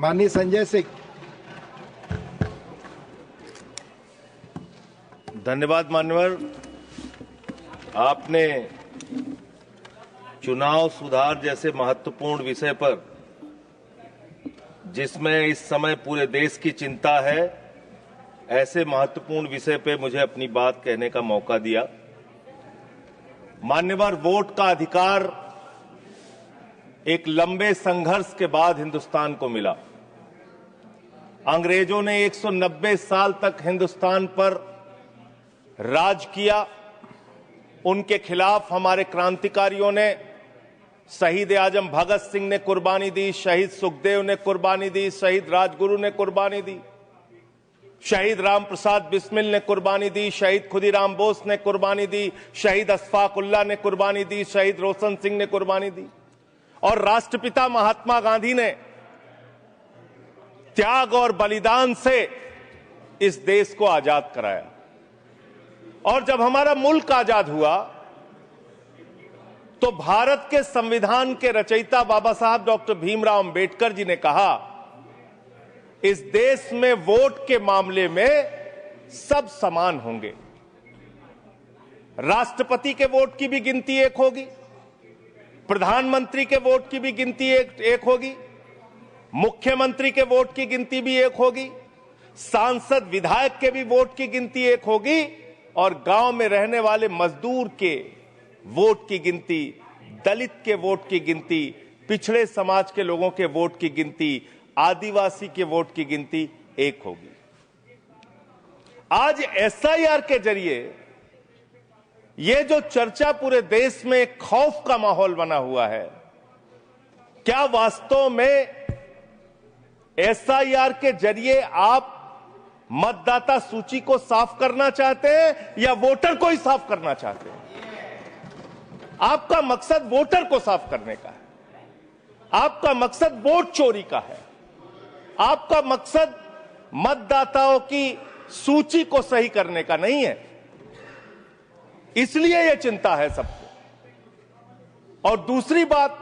माननीय संजय सिंह। धन्यवाद मान्यवर। आपने चुनाव सुधार जैसे महत्वपूर्ण विषय पर, जिसमें इस समय पूरे देश की चिंता है, ऐसे महत्वपूर्ण विषय पे मुझे अपनी बात कहने का मौका दिया। मान्यवर, वोट का अधिकार एक लंबे संघर्ष के बाद हिंदुस्तान को मिला। अंग्रेजों ने 190 साल तक हिंदुस्तान पर राज किया। उनके खिलाफ हमारे क्रांतिकारियों ने, शहीद आजम भगत सिंह ने कुर्बानी दी, शहीद सुखदेव ने कुर्बानी दी, शहीद राजगुरु ने कुर्बानी दी, शहीद राम प्रसाद बिस्मिल ने कुर्बानी दी, शहीद खुदीराम बोस ने कुर्बानी दी, शहीद अशफाक उल्लाह ने कुर्बानी दी, शहीद रोशन सिंह ने कुर्बानी दी, और राष्ट्रपिता महात्मा गांधी ने त्याग और बलिदान से इस देश को आजाद कराया। और जब हमारा मुल्क आजाद हुआ तो भारत के संविधान के रचयिता बाबा साहब डॉक्टर भीमराव अंबेडकर जी ने कहा, इस देश में वोट के मामले में सब समान होंगे। राष्ट्रपति के वोट की भी गिनती एक होगी, प्रधानमंत्री के वोट की भी गिनती एक होगी, मुख्यमंत्री के वोट की गिनती भी एक होगी, सांसद विधायक के भी वोट की गिनती एक होगी, और गांव में रहने वाले मजदूर के वोट की गिनती, दलित के वोट की गिनती, पिछड़े समाज के लोगों के वोट की गिनती, आदिवासी के वोट की गिनती एक होगी। आज एसआईआर के जरिए ये जो चर्चा पूरे देश में खौफ का माहौल बना हुआ है, क्या वास्तव में एसआईआर के जरिए आप मतदाता सूची को साफ करना चाहते हैं या वोटर को ही साफ करना चाहते हैं? आपका मकसद वोटर को साफ करने का है, आपका मकसद वोट चोरी का है, आपका मकसद मतदाताओं की सूची को सही करने का नहीं है। इसलिए यह चिंता है सबको। और दूसरी बात,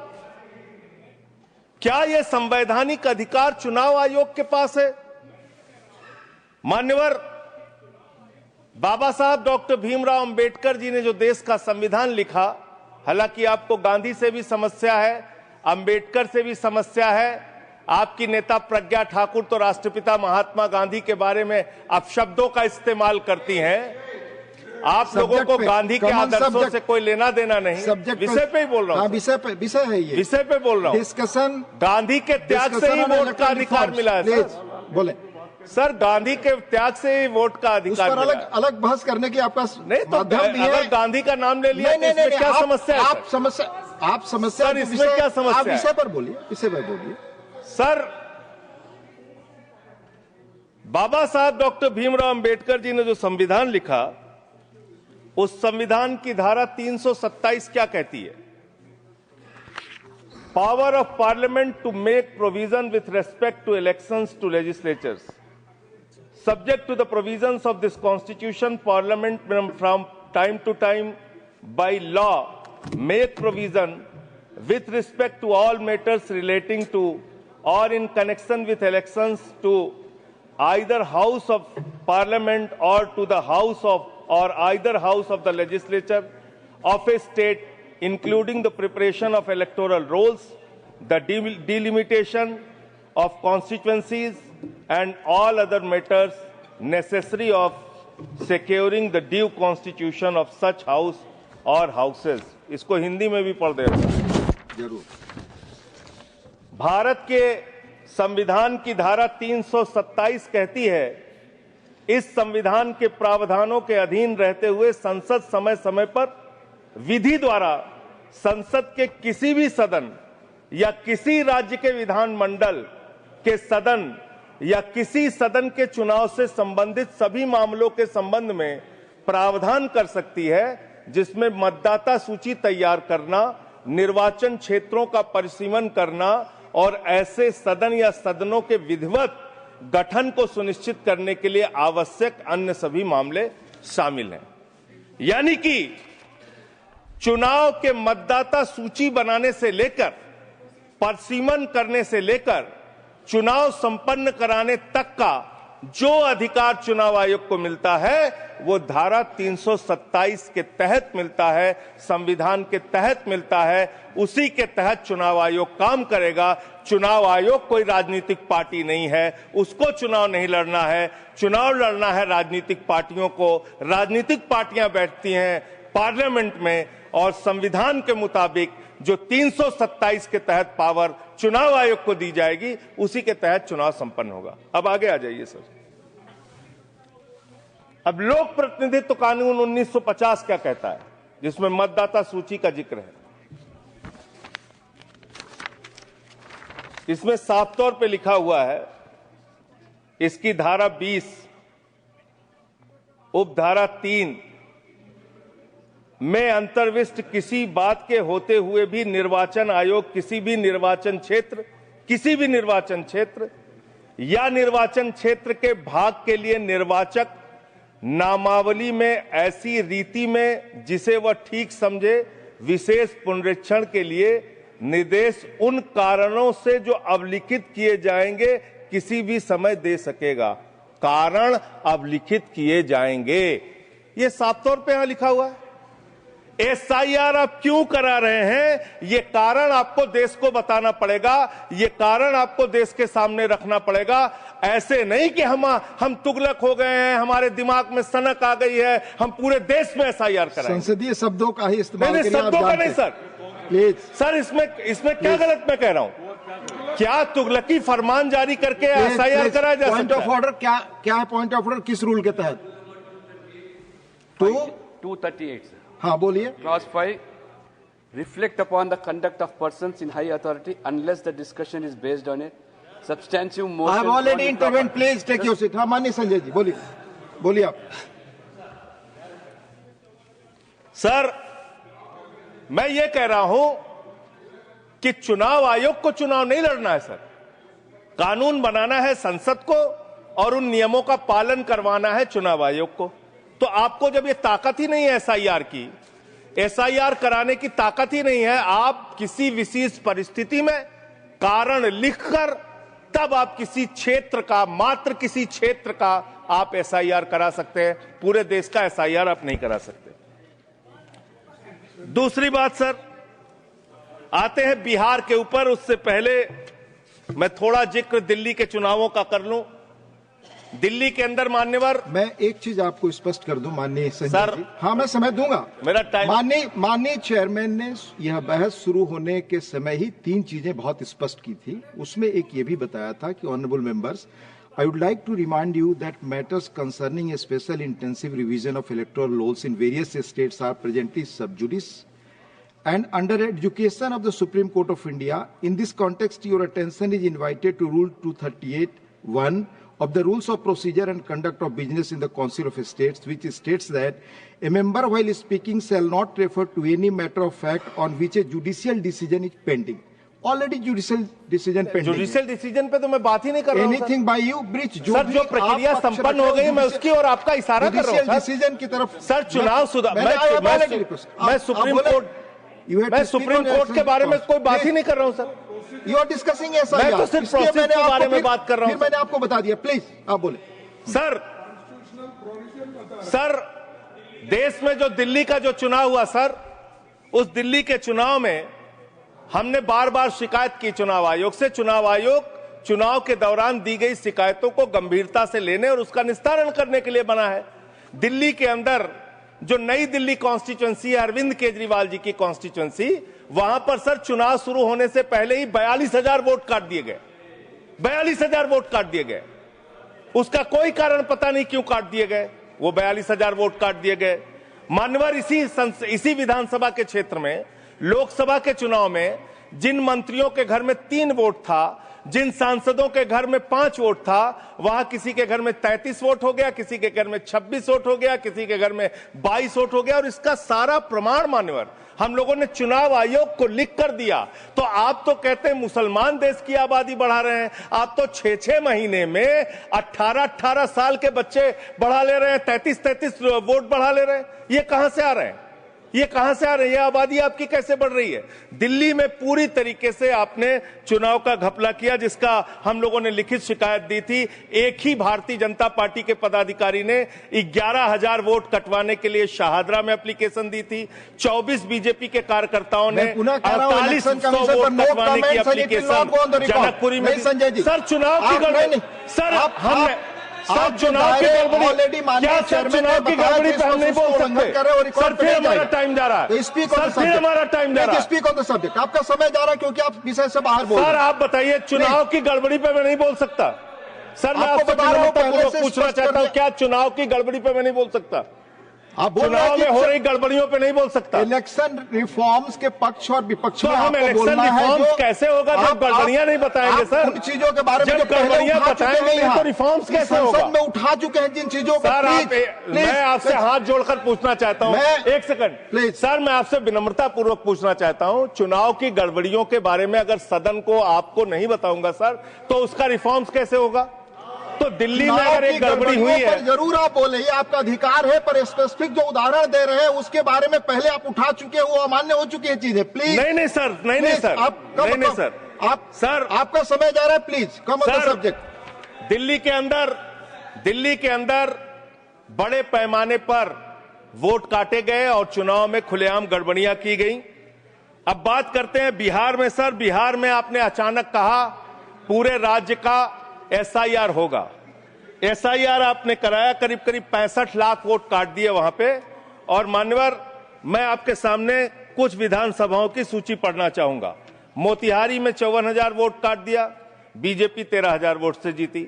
क्या यह संवैधानिक अधिकार चुनाव आयोग के पास है? मान्यवर, बाबा साहब डॉक्टर भीमराव अंबेडकर जी ने जो देश का संविधान लिखा, हालांकि आपको गांधी से भी समस्या है, अंबेडकर से भी समस्या है, आपकी नेता प्रज्ञा ठाकुर तो राष्ट्रपिता महात्मा गांधी के बारे में अपशब्दों का इस्तेमाल करती हैं। आप लोगों को गांधी के आदर्शों से कोई लेना देना नहीं। विषय पे ही बोल रहा हूं। विषय है ये, विषय पे बोल रहा हूं। डिस्कशन, गांधी के त्याग से ही वोट का अधिकार मिला है सर। बोले सर, गांधी के त्याग से ही वोट का अधिकार मिला। अलग अलग बहस करने की आपका नहीं तो अगर गांधी का नाम ले लिया तो इसमें क्या समस्या है? आप समस्या सर, इसमें क्या समस्या है? आप विषय पर बोलिए, विषय पर बोलिए सर। बाबा साहब डॉक्टर भीमराव अंबेडकर जी ने जो संविधान लिखा, उस संविधान की धारा 327 क्या कहती है? Power of parliament to make provision with respect to elections to legislatures subject to the provisions of this constitution, parliament from time to time by law make provision with respect to all matters relating to or in connection with elections to either house of parliament or to the house of or either house of the legislature of a state, including the preparation of electoral rolls, the delimitation of constituencies and all other matters necessary of securing the due constitution of such house or houses। इसको हिंदी में भी पढ़ देगा जरूर। भारत के संविधान की धारा 327 कहती है, इस संविधान के प्रावधानों के अधीन रहते हुए संसद समय समय पर विधि द्वारा संसद के किसी भी सदन या किसी राज्य के विधानमंडल के सदन या किसी सदन के चुनाव से संबंधित सभी मामलों के संबंध में प्रावधान कर सकती है, जिसमें मतदाता सूची तैयार करना, निर्वाचन क्षेत्रों का परिसीमन करना और ऐसे सदन या सदनों के विधिवत गठन को सुनिश्चित करने के लिए आवश्यक अन्य सभी मामले शामिल हैं। यानी कि चुनाव के मतदाता सूची बनाने से लेकर, परिसीमन करने से लेकर चुनाव संपन्न कराने तक का जो अधिकार चुनाव आयोग को मिलता है वो धारा 327 के तहत मिलता है, संविधान के तहत मिलता है। उसी के तहत चुनाव आयोग काम करेगा। चुनाव आयोग कोई राजनीतिक पार्टी नहीं है, उसको चुनाव नहीं लड़ना है। चुनाव लड़ना है राजनीतिक पार्टियों को। राजनीतिक पार्टियां बैठती हैं पार्लियामेंट में और संविधान के मुताबिक जो 327 के तहत पावर चुनाव आयोग को दी जाएगी, उसी के तहत चुनाव संपन्न होगा। अब आगे आ जाइए सर। अब लोक प्रतिनिधित्व कानून 1950 क्या कहता है, जिसमें मतदाता सूची का जिक्र है। इसमें साफ तौर पे लिखा हुआ है, इसकी धारा 20 उपधारा 3 में अंतर्विष्ट किसी बात के होते हुए भी निर्वाचन आयोग किसी भी निर्वाचन क्षेत्र या निर्वाचन क्षेत्र के भाग के लिए निर्वाचक नामावली में ऐसी रीति में जिसे वह ठीक समझे विशेष पुनरीक्षण के लिए निर्देश उन कारणों से जो अवलिखित किए जाएंगे किसी भी समय दे सकेगा। कारण अवलिखित किए जाएंगे, ये साफ तौर पे यहां लिखा हुआ है। एसआईआर आप क्यों करा रहे हैं, ये कारण आपको देश को बताना पड़ेगा, ये कारण आपको देश के सामने रखना पड़ेगा। ऐसे नहीं कि हम तुगलक हो गए हैं, हमारे दिमाग में सनक आ गई है, हम पूरे देश में एसआईआर कराएंगे। संसदीय शब्दों का ही इस्तेमाल नहीं, करिए। शब्दों का नहीं सर, प्लीज सर इसमें क्या गलत मैं कह रहा हूं? क्या तुगलकी फरमान जारी करके एसआईआर कराया जा सकता है? पॉइंट ऑफ ऑर्डर क्या है? पॉइंट ऑफ ऑर्डर किस रूल के तहत? 238 हाँ बोलिए। Clause 5, reflect upon the conduct of persons in high authority unless the discussion is based on a substantive motion. I have already intervened. Please take your seat. हाँ माननीय संजय जी बोलिए आप। Sir मैं ये कह रहा हूं कि चुनाव आयोग को चुनाव नहीं लड़ना है सर, कानून बनाना है संसद को और उन नियमों का पालन करवाना है चुनाव आयोग को। तो आपको जब ये ताकत ही नहीं है एसआईआर कराने की ताकत ही नहीं है, आप किसी विशेष परिस्थिति में कारण लिखकर तब आप किसी क्षेत्र का, मात्र किसी क्षेत्र का आप एसआईआर करा सकते हैं, पूरे देश का एसआईआर आप नहीं करा सकते। दूसरी बात सर, आते हैं बिहार के ऊपर। उससे पहले मैं थोड़ा जिक्र दिल्ली के चुनावों का कर लूं। दिल्ली के अंदर मान्यवर, मैं एक चीज आपको स्पष्ट कर दूं माननीय संजय सर, जी। हाँ मैं समय दूंगा, मेरा टाइम। माननीय चेयरमैन ने यह बहस शुरू होने के समय ही 3 चीजें बहुत स्पष्ट की थी। उसमें एक ये भी बताया था कि honourable members, I would like to remind you that matters concerning a special intensive revision of electoral laws in various states are presently sub judice and under education of the Supreme Court of India. In this context, your attention is invited to Rule 238(1) of the Rules of Procedure and Conduct of Business in the Council of States, which states that a member while speaking shall not refer to any matter of fact on which a judicial decision is pending. Already judicial decision pending. Judicial decision पे तो मैं बात ही नहीं कर रहा हूं। Anything by you breach, sir जो प्रक्रिया संपन्न हो गई मैं उसकी और आपका इशारा कर रहा हूं सर। डिसीजन की तरफ सर चुनाव सुधार, मैं सुप्रीम कोर्ट के बारे में कोई बात ही नहीं कर रहा हूं सर। यू आर डिस्कसिंग ऐसा, मैं तो सिर्फ प्रोसेस के बारे में बात कर रहा हूं। मैंने आपको बता दिया, प्लीज आप बोले। सर देश में जो दिल्ली का जो चुनाव हुआ सर, उस दिल्ली के चुनाव में हमने बार बार शिकायत की चुनाव आयोग से। चुनाव आयोग चुनाव के दौरान दी गई शिकायतों को गंभीरता से लेने और उसका निस्तारण करने के लिए बना है। दिल्ली के अंदर जो नई दिल्ली कॉन्स्टिट्यूएंसी है, अरविंद केजरीवाल जी की कॉन्स्टिट्यूएंसी, वहां पर सर चुनाव शुरू होने से पहले ही 42,000 वोट काट दिए गए। 42,000 वोट काट दिए गए। उसका कोई कारण पता नहीं क्यों काट दिए गए, वो 42,000 वोट काट दिए गए। मान्यवर इसी विधानसभा के क्षेत्र में लोकसभा के चुनाव में जिन मंत्रियों के घर में 3 वोट था, जिन सांसदों के घर में 5 वोट था, वहां किसी के घर में 33 वोट हो गया, किसी के घर में 26 वोट हो गया, किसी के घर में 22 वोट हो गया। और इसका सारा प्रमाण मान्यवर हम लोगों ने चुनाव आयोग को लिख कर दिया। तो आप तो कहते हैं मुसलमान देश की आबादी बढ़ा रहे हैं, आप तो 6-6 महीने में 18-18 साल के बच्चे बढ़ा ले रहे हैं, 33-33 वोट बढ़ा ले रहे हैं। ये कहां से आ रहे हैं? ये कहां से आ रही है? आबादी आपकी कैसे बढ़ रही है? दिल्ली में पूरी तरीके से आपने चुनाव का घपला किया, जिसका हम लोगों ने लिखित शिकायत दी थी। एक ही भारतीय जनता पार्टी के पदाधिकारी ने 11,000 वोट कटवाने के लिए शाहदरा में एप्लीकेशन दी थी। 24 बीजेपी के कार्यकर्ताओं ने 4800 वोट कटवाने की एप्लीकेशन जनकपुरी में। सर चुनाव की गड़बड़ी, सर हमने चुनाव की गड़बड़ी, क्या सर चुनाव की गड़बड़ी पे हम नहीं बोल सकते? सर फिर हमारा टाइम जा रहा है, सर फिर हमारा टाइम जा रहा है। Speak on the subject. आपका समय जा रहा है क्योंकि आप विषय से बाहर बोल रहे हैं। सर आप बताइए, चुनाव की गड़बड़ी पे मैं नहीं बोल सकता। सर मैं आपसे विनम्रतापूर्वक पूछना चाहता हूं, क्या चुनाव की गड़बड़ी पे मैं नहीं बोल सकता? चुनाव में हो रही गड़बड़ियों पे नहीं बोल सकता। इलेक्शन रिफॉर्म्स के पक्ष और विपक्ष में हम इलेक्शन रिफॉर्म्स कैसे होगा जब गड़बड़ियां नहीं बताएंगे? सर उन चीजों के बारे में जब गड़बड़ियां बताएंगे नहीं तो रिफॉर्म्स कैसे होगा? संसद में उठा चुके हैं जिन चीजों को। सर मैं आपसे हाथ जोड़कर पूछना चाहता हूं, एक सेकंड प्लीज। सर मैं आपसे विनम्रता पूर्वक पूछना चाहता हूं, चुनाव की गड़बड़ियों के बारे में अगर सदन को आपको नहीं बताऊंगा सर, तो उसका रिफॉर्म्स कैसे होगा? तो दिल्ली में अगर एक गड़बड़ी हुई है, जरूर आप बोले, ये आपका अधिकार है, पर स्पेसिफिक जो उदाहरण दे रहे हैं उसके बारे में पहले आप उठा चुके हो, अमान्य हो चुकी है चीजें। प्लीज नहीं सर, नहीं सर, नहीं सर, आप सर आपका समय जा रहा है, please come on the subject. Delhi के अंदर बड़े पैमाने पर वोट काटे गए और चुनाव में खुलेआम गड़बड़ियां की गई। अब बात करते हैं बिहार में। सर बिहार में आपने अचानक कहा पूरे राज्य का SIR होगा। SIR आपने कराया, करीब 65 लाख वोट काट दिए वहां पे। और मान्यवर, मैं आपके सामने कुछ विधानसभाओं की सूची पढ़ना चाहूंगा। मोतिहारी में 54,000 वोट काट दिया, बीजेपी 13,000 वोट से जीती।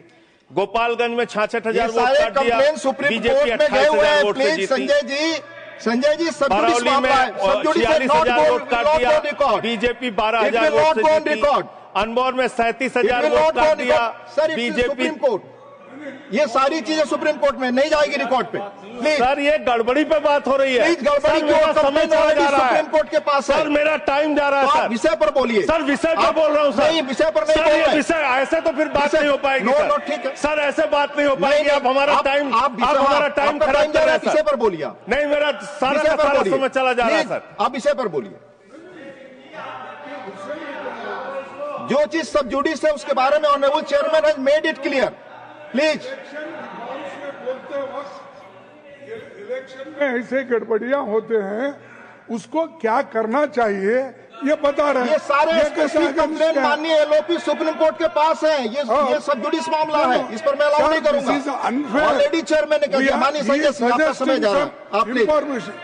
गोपालगंज में 66,000 वोट काट दिया, बीजेपी 28,000 वोट से जीती। संजय जी बरौली में 46,000 वोट काट दिया, बीजेपी 12,000 वोट से जीती। अनमोल में 37,000 वोट काट दिया, बीजेपी। ये सारी चीजें सुप्रीम कोर्ट में नहीं जाएगी रिकॉर्ड पे। प्लीज सर ये गड़बड़ी पे बात हो रही है। गड़बड़ी क्यों? समय चला जा रहा है, सुप्रीम कोर्ट के पास है। सर मेरा टाइम जा रहा है। सर विषय पर बोलिए। सर विषय पर बोल रहा हूँ सर। नहीं विषय पर नहीं बोल रहे हैं। विषय ऐसे तो फिर बात नहीं हो पाएगी। नो ठीक है सर, ऐसे बात नहीं हो पाएगी। आप हमारा टाइम खराब कर रहे हैं। विषय पर बोलिए। नहीं मेरा सारा का सारा समय चला जा रहा है सर। आप विषय पर बोलिए। जो चीज सब जुडिस है उसके बारे में honourable chairman has made it clear. Please. Election में ऐसे गड़बड़ियां होते हैं, उसको क्या करना चाहिए ये बता रहे हैं। ये सारे कंप्लेंट माननीय LOP सुप्रीम कोर्ट के पास है। ये सब जुडिस मामला है, इस पर मैं अलाउ नहीं करूंगा। ऑलरेडी चेयरमैन ने कह दिया। माननीय संजय सिंह आपका समय जा रहा है। आप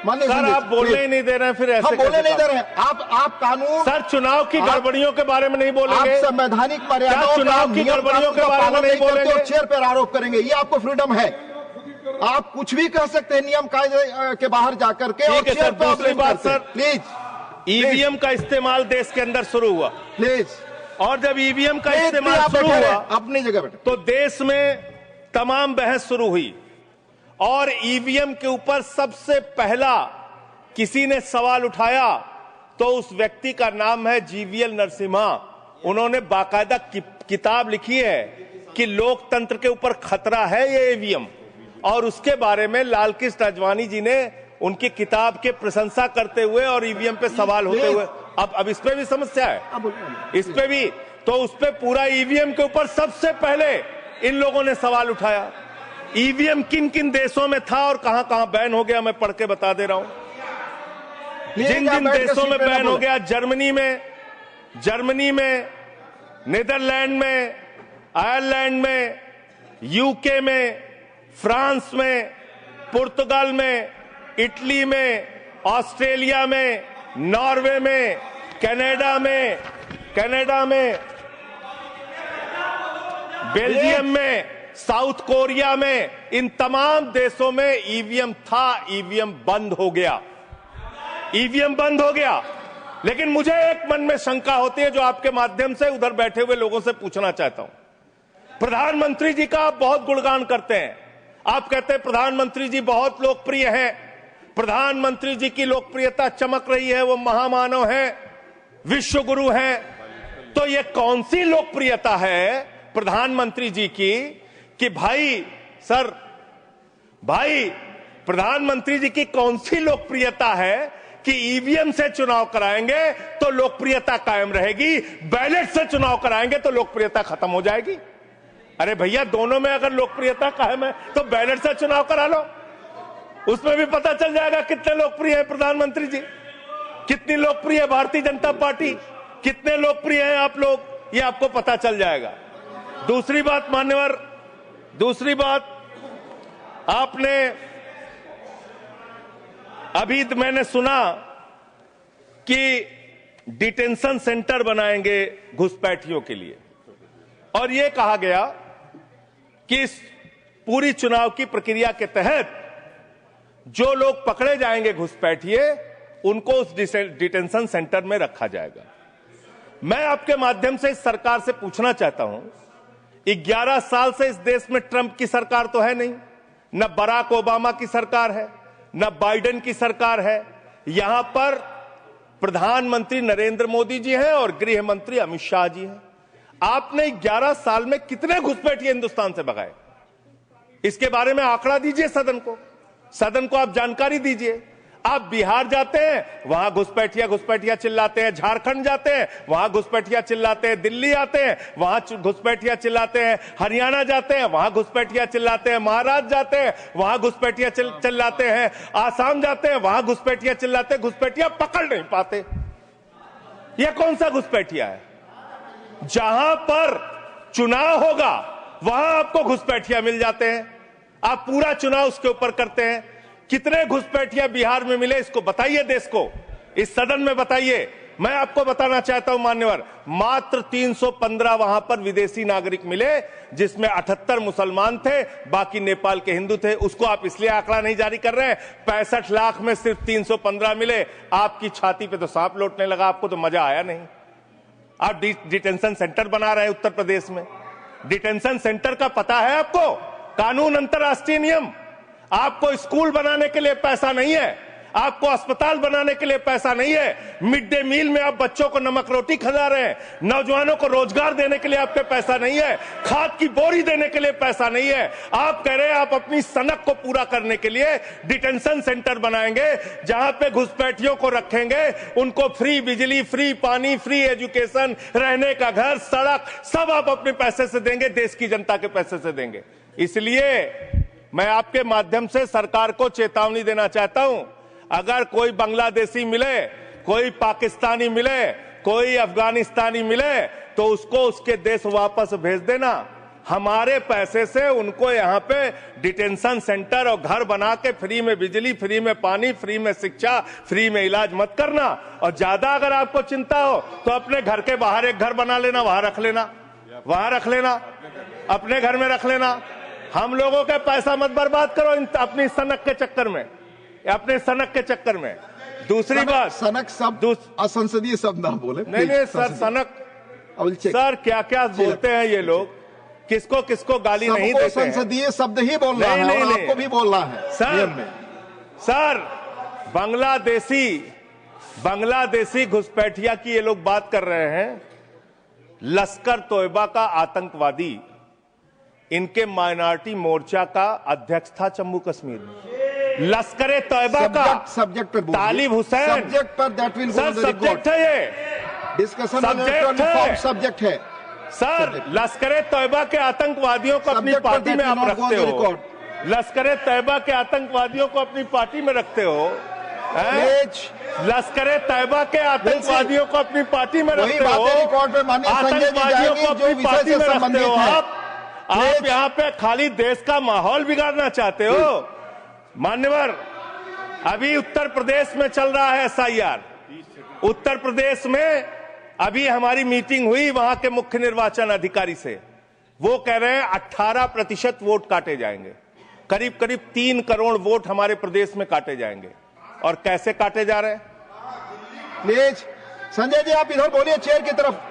माननीय सर आप बोलने ही नहीं दे रहे हैं, फिर ऐसे बोलने नहीं दे रहे हैं। आप कानून सर चुनाव की गड़बड़ियों के बारे में नहीं बोलेंगे? आप संवैधानिक मर्यादा चुनाव की गड़बड़ियों के बारे में नहीं बोलेंगे? चेयर पर आरोप करेंगे, ये आपको फ्रीडम है। आप कुछ भी कह सकते हैं नियम कायदे के बाहर जाकर के। ठीक है सर, दूसरी बात सर, प्लीज EVM का इस्तेमाल देश के अंदर शुरू हुआ। प्लीज। और जब EVM का इस्तेमाल शुरू हुआ अपनी जगह बैठे, तो देश में तमाम बहस शुरू हुई। और EVM के ऊपर सबसे पहला किसी ने सवाल उठाया तो उस व्यक्ति का नाम है GVL नरसिम्हा। उन्होंने बाकायदा किताब लिखी है कि लोकतंत्र के ऊपर खतरा है ये EVM। और उसके बारे में लाल कृष्ण आडवाणी जी ने उनकी किताब के प्रशंसा करते हुए और EVM पे सवाल होते हुए, अब इस पे भी समस्या है, इस पे भी। तो उस पे पूरा EVM के ऊपर सबसे पहले इन लोगों ने सवाल उठाया। EVM किन किन देशों में था और कहां कहां बैन हो गया, मैं पढ़ के बता दे रहा हूं। जिन जिन देशों में बैन हो गया, जर्मनी में, नीदरलैंड में, आयरलैंड में, UK में, फ्रांस में, पुर्तगाल में, इटली में, ऑस्ट्रेलिया में, नॉर्वे में, कनाडा में, बेल्जियम में, साउथ कोरिया में, इन तमाम देशों में EVM था। EVM बंद हो गया। लेकिन मुझे एक मन में शंका होती है जो आपके माध्यम से उधर बैठे हुए लोगों से पूछना चाहता हूं। प्रधानमंत्री जी का आप बहुत गुणगान करते हैं। आप कहते हैं प्रधानमंत्री जी बहुत लोकप्रिय हैं, प्रधानमंत्री जी की लोकप्रियता चमक रही है, वो महामानव हैं, विश्व गुरु हैं। तो ये कौन सी लोकप्रियता है प्रधानमंत्री जी की कि भाई प्रधानमंत्री जी की कौन सी लोकप्रियता है कि ईवीएम से चुनाव कराएंगे तो लोकप्रियता कायम रहेगी, बैलेट से चुनाव कराएंगे तो लोकप्रियता खत्म हो जाएगी। अरे भैया, दोनों में अगर लोकप्रियता कायम है तो बैलेट से चुनाव करा लो, उसमें भी पता चल जाएगा कितने लोकप्रिय है प्रधानमंत्री जी, कितनी लोकप्रिय है भारतीय जनता पार्टी, कितने लोकप्रिय हैं आप लोग, ये आपको पता चल जाएगा। दूसरी बात मान्यवर, दूसरी बात, आपने अभी मैंने सुना कि डिटेंशन सेंटर बनाएंगे घुसपैठियों के लिए, और यह कहा गया कि इस पूरी चुनाव की प्रक्रिया के तहत जो लोग पकड़े जाएंगे घुसपैठिए, उनको उस डिटेंशन सेंटर में रखा जाएगा। मैं आपके माध्यम से इस सरकार से पूछना चाहता हूं, 11 साल से इस देश में ट्रंप की सरकार तो है नहीं, न बराक ओबामा की सरकार है, न बाइडेन की सरकार है, यहां पर प्रधानमंत्री नरेंद्र मोदी जी हैं और गृह मंत्री अमित शाह जी हैं। आपने 11 साल में कितने घुसपैठिए हिंदुस्तान से भगाए, इसके बारे में आंकड़ा दीजिए सदन को आप जानकारी दीजिए। आप बिहार जाते हैं, वहां घुसपैठिया चिल्लाते हैं, झारखंड जाते हैं, वहां घुसपैठिया चिल्लाते हैं, दिल्ली आते हैं, वहां घुसपैठिया चिल्लाते हैं, हरियाणा जाते हैं, वहां घुसपैठिया चिल्लाते हैं, महाराष्ट्र जाते हैं, वहां घुसपैठिया चिल्लाते हैं, आसाम जाते हैं, वहां घुसपैठिया चिल्लाते हैं, घुसपैठिया पकड़ नहीं पाते। यह कौन सा घुसपैठिया है? जहां पर चुनाव होगा वहां आपको घुसपैठिया मिल जाते हैं, आप पूरा चुनाव उसके ऊपर करते हैं। कितने घुसपैठिया बिहार में मिले, इसको बताइए, देश को, इस सदन में बताइए। मैं आपको बताना चाहता हूं मान्यवर, मात्र 315 वहां पर विदेशी नागरिक मिले, जिसमें 78 मुसलमान थे, बाकी नेपाल के हिंदू थे। उसको आप इसलिए आंकड़ा नहीं जारी कर रहे हैं। 65 लाख में सिर्फ 315 मिले, आपकी छाती पे तो सांप लौटने लगा, आपको तो मजा आया नहीं। आप डिटेंशन सेंटर बना रहे हैं उत्तर प्रदेश में। डिटेंशन सेंटर का पता है आपको? कानून, अंतर्राष्ट्रीय नियम। आपको स्कूल बनाने के लिए पैसा नहीं है, आपको अस्पताल बनाने के लिए पैसा नहीं है, मिड डे मील में आप बच्चों को नमक रोटी खिला रहे हैं, नौजवानों को रोजगार देने के लिए आपके पैसा नहीं है, खाद की बोरी देने के लिए पैसा नहीं है। आप कह रहे हैं आप अपनी सनक को पूरा करने के लिए डिटेंशन सेंटर बनाएंगे, जहां पे घुसपैठियों को रखेंगे, उनको फ्री बिजली, फ्री पानी, फ्री एजुकेशन, रहने का घर, सड़क, सब आप अपने पैसे से देंगे, देश की जनता के पैसे से देंगे। इसलिए मैं आपके माध्यम से सरकार को चेतावनी देना चाहता हूं, अगर कोई बांग्लादेशी मिले, कोई पाकिस्तानी मिले, कोई अफगानिस्तानी मिले, तो उसको उसके देश वापस भेज देना। हमारे पैसे से उनको यहाँ पे डिटेंशन सेंटर और घर बना के फ्री में बिजली, फ्री में पानी, फ्री में शिक्षा, फ्री में इलाज मत करना। और ज्यादा अगर आपको चिंता हो तो अपने घर के बाहर एक घर बना लेना, वहां रख लेना, अपने घर में रख लेना। हम लोगों का पैसा मत बर्बाद करो अपनी सनक के चक्कर में, अपने सनक के चक्कर में। दूसरी बात, सनक शब्द असंसदीय शब्द ना बोले। नहीं सर, सनक सर क्या क्या बोलते हैं ये लोग, किसको किसको गाली नहीं देते हैं। संसदीय शब्द ही बोलना है, और आपको भी बोलना है सर। बांग्लादेशी घुसपैठिया की ये लोग बात कर रहे हैं। लश्कर तोयबा का आतंकवादी इनके माइनॉरिटी मोर्चा का अध्यक्ष था जम्मू कश्मीर में। लश्कर तोयबा का सब्जेक्ट पे तालिब हुसैन, सब्जेक्ट पर दैट विल सर सब्जेक्ट है, ये डिस्कशन सब्जेक्ट है सर। लश्कर तोयबा के आतंकवादियों को अपनी पार्टी में आप रखते हो, लश्कर तोयबा के आतंकवादियों को अपनी पार्टी में रखते हो, लश्कर तैयबा के आतंकवादियों को अपनी पार्टी में रखते हो, आतंकवादियों को अपनी पार्टी में रखते हो। आप यहाँ पे खाली देश का माहौल बिगाड़ना चाहते हो। मान्यवर, अभी उत्तर प्रदेश में चल रहा है SIR। उत्तर प्रदेश में अभी हमारी मीटिंग हुई वहां के मुख्य निर्वाचन अधिकारी से, वो कह रहे हैं 18% वोट काटे जाएंगे, करीब करीब 3 करोड़ वोट हमारे प्रदेश में काटे जाएंगे। और कैसे काटे जा रहे हैं? प्लीज संजय जी आप इधर बोलिए, चेयर की तरफ।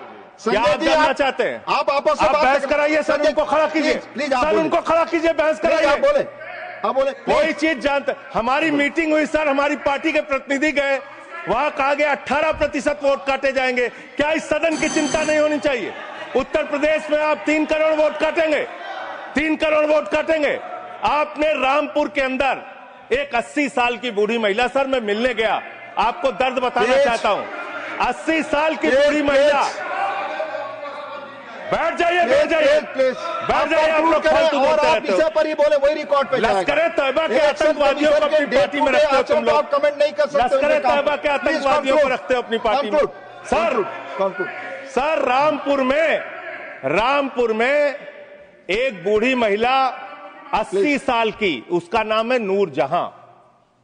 संजय जी आप चाहते हैं, आप आपस में बहस कराइए, सर उनको खड़ा कीजिए, सर उनको खड़ा कीजिए, बहस कराइए। आप बोले कोई चीज जानते। हमारी मीटिंग हुई सर, हमारी पार्टी के प्रतिनिधि गए, वहां कहा गया 18% वोट काटे जाएंगे। क्या इस सदन की चिंता नहीं होनी चाहिए? उत्तर प्रदेश में आप 3 करोड़ वोट काटेंगे, 3 करोड़ वोट काटेंगे। आपने रामपुर के अंदर एक 80 साल की बूढ़ी महिला, सर मैं मिलने गया, आपको दर्द बताना चाहता हूं। 80 साल की बूढ़ी महिला, बैठ जाइए, बैठ जाइए, बैठ जाइए। आप लोग फालतू बोलते रहते हो। पर ही बोले वही रिकॉर्ड पे लश्कर तैयबा के आतंकवादियों को अपनी पार्टी में रखते हो तुम लोग। कमेंट नहीं कर सकते। लश्कर तैयबा के आतंकवादियों को रखते हो अपनी पार्टी में। सर रामपुर में एक बूढ़ी महिला 80 साल की, उसका नाम है नूर जहां।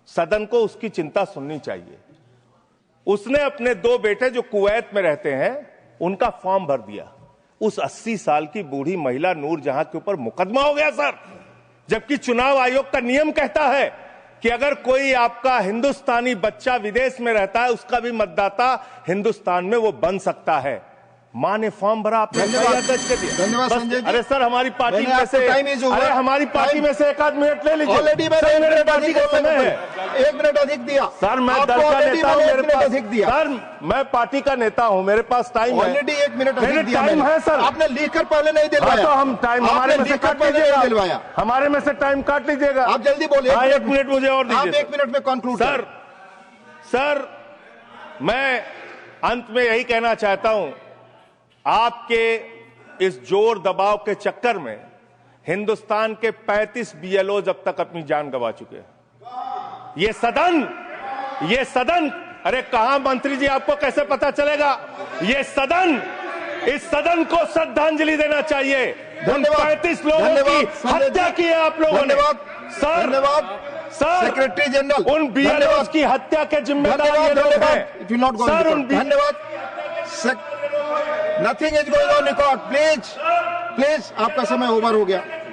सदन को उसकी चिंता सुननी चाहिए। उसने अपने 2 बेटे जो कुवैत में रहते हैं उनका फॉर्म भर दिया। उस 80 साल की बूढ़ी महिला नूर जहां के ऊपर मुकदमा हो गया सर, जबकि चुनाव आयोग का नियम कहता है कि अगर कोई आपका हिंदुस्तानी बच्चा विदेश में रहता है, उसका भी मतदाता हिंदुस्तान में वो बन सकता है। मां ने फॉर्म भरा, आपने धन्यवाद संजय जी। अरे सर हमारी पार्टी में से, अरे हमारी पार्टी में से 1 मिनट ले लीजिए। ऑलरेडी मैंने मेरे पार्टी का समय है, 1 मिनट अधिक दिया सर। मैं दल का नेता हूं, मेरे पास अधिक दिया सर। मैं पार्टी का नेता हूं, मेरे पास टाइम है। ऑलरेडी 1 मिनट अधिक दिया टाइम है सर। आपने लिखकर पहले नहीं दिलवाया। तो हम टाइम हमारे में से काट लीजिएगा, हमारे में से टाइम काट लीजिएगा। आप जल्दी बोलिए। 1 मिनट मुझे और दीजिए। आप 1 मिनट में कंक्लूड सर मैं अंत में यही कहना चाहता हूं, आपके इस जोर दबाव के चक्कर में हिंदुस्तान के 35 बीएलओ अब तक अपनी जान गंवा चुके हैं। ये सदन, अरे कहां मंत्री जी, आपको कैसे पता चलेगा? इस सदन को श्रद्धांजलि देना चाहिए। उन 35 लोगों की हत्या की है आप लोगों ने। सर सेक्रेटरी जनरल, उन बीएलओ की हत्या के जिम्मेदार ये लोग हैं। सर धन्यवाद। Nothing is going on record. Please आपका समय ओवर हो गया।